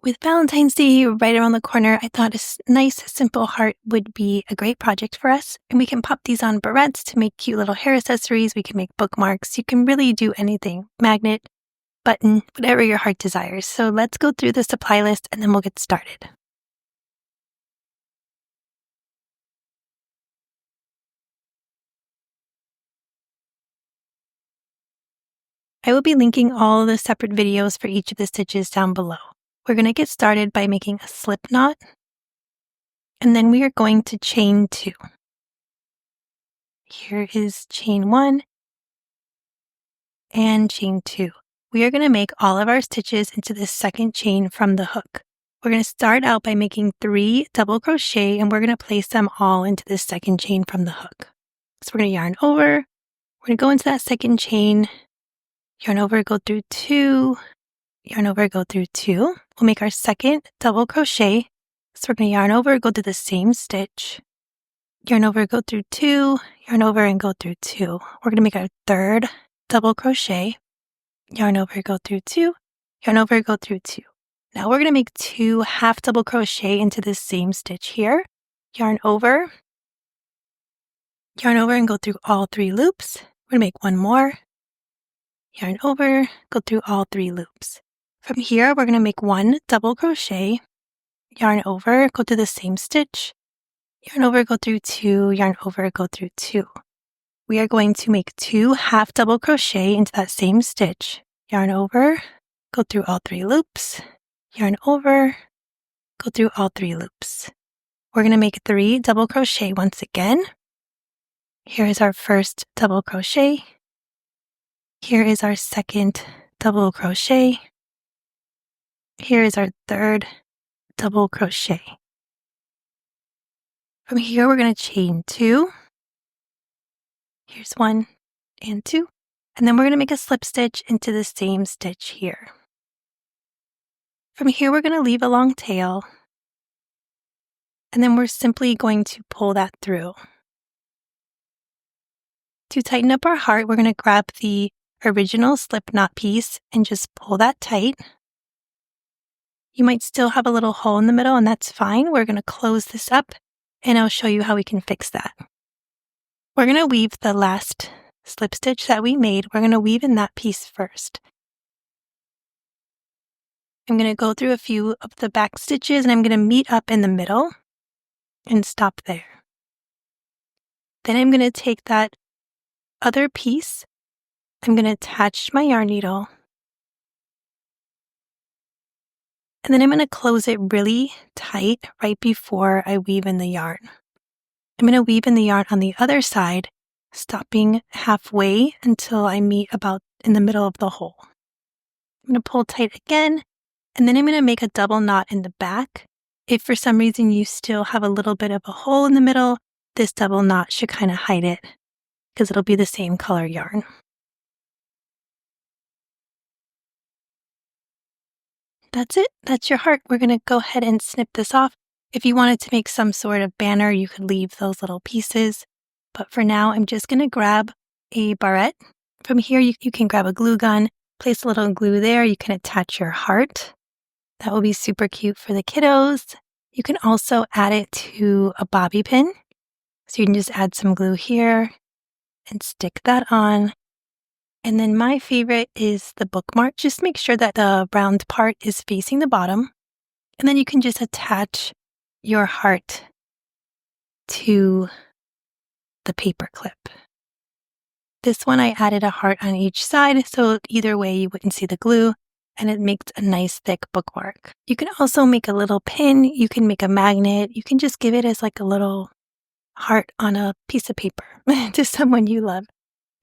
With Valentine's Day right around the corner, I thought a nice, simple heart would be a great project for us. And we can pop these on barrettes to make cute little hair accessories. We can make bookmarks. You can really do anything. Magnet, button, whatever your heart desires. So let's go through the supply list and then we'll get started. I will be linking all the separate videos for each of the stitches down below. We're going to get started by making a slip knot, and then we are going to chain 2. Here is chain 1 and chain 2. We are going to make all of our stitches into the second chain from the hook. We're going to start out by making 3 double crochet, and we're going to place them all into the second chain from the hook. So we're going to yarn over, we're going to go into that second chain, yarn over, go through 2, yarn over, go through 2. We'll make our second double crochet. So we're going to yarn over, go through the same stitch, yarn over, go through 2, yarn over, and go through 2. We're going to make our third double crochet, yarn over, go through 2, yarn over, go through 2. Now we're going to make 2 half double crochet into the same stitch here, yarn over, and go through all 3 loops. We're going to make 1 more, yarn over, go through all 3 loops. From here, we're going to make 1 double crochet, yarn over, go through the same stitch, yarn over, go through 2, yarn over, go through 2. We are going to make 2 half double crochet into that same stitch, yarn over, go through all 3 loops, yarn over, go through all 3 loops. We're going to make 3 double crochet once again. Here is our first double crochet. Here is our second double crochet. Here is our third double crochet. From here, we're going to chain 2. Here's 1 and 2. And then we're going to make a slip stitch into the same stitch here. From here, we're going to leave a long tail. And then we're simply going to pull that through. To tighten up our heart, we're going to grab the original slip knot piece and just pull that tight. You might still have a little hole in the middle, and that's fine. We're going to close this up, and I'll show you how we can fix that. We're going to weave the last slip stitch that we made. We're going to weave in that piece first. I'm going to go through a few of the back stitches, and I'm going to meet up in the middle and stop there. Then I'm going to take that other piece. I'm going to attach my yarn needle. And then I'm going to close it really tight right before I weave in the yarn. I'm going to weave in the yarn on the other side, stopping halfway until I meet about in the middle of the hole. I'm going to pull tight again, and then I'm going to make a double knot in the back. If for some reason you still have a little bit of a hole in the middle, this double knot should kind of hide it because it'll be the same color yarn. That's it. That's your heart. We're going to go ahead and snip this off. If you wanted to make some sort of banner, you could leave those little pieces. But for now, I'm just going to grab a barrette. From here, you can grab a glue gun, place a little glue there. You can attach your heart. That will be super cute for the kiddos. You can also add it to a bobby pin. So you can just add some glue here and stick that on. And then my favorite is the bookmark. Just make sure that the round part is facing the bottom. And then you can just attach your heart to the paper clip. This one I added a heart on each side, so either way you wouldn't see the glue, and it makes a nice thick bookmark. You can also make a little pin. You can make a magnet. You can just give it as like a little heart on a piece of paper to someone you love.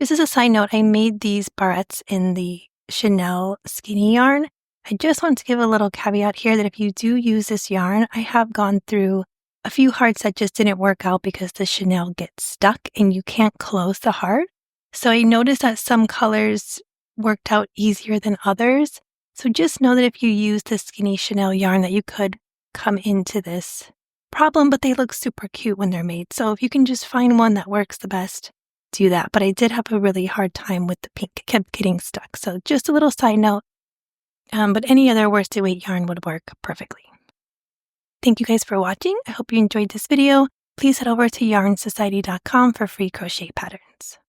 This is a side note. I made these barrettes in the Chanel skinny yarn. I just want to give a little caveat here that if you do use this yarn, I have gone through a few hearts that just didn't work out because the Chanel gets stuck and you can't close the heart. So I noticed that some colors worked out easier than others. So just know that if you use the skinny Chanel yarn that you could come into this problem, but they look super cute when they're made. So if you can just find one that works the best, do that. But I did have a really hard time with the pink. It kept getting stuck. So just a little side note. but any other worsted weight yarn would work perfectly. Thank you guys for watching. I hope you enjoyed this video. Please head over to yarnsociety.com for free crochet patterns.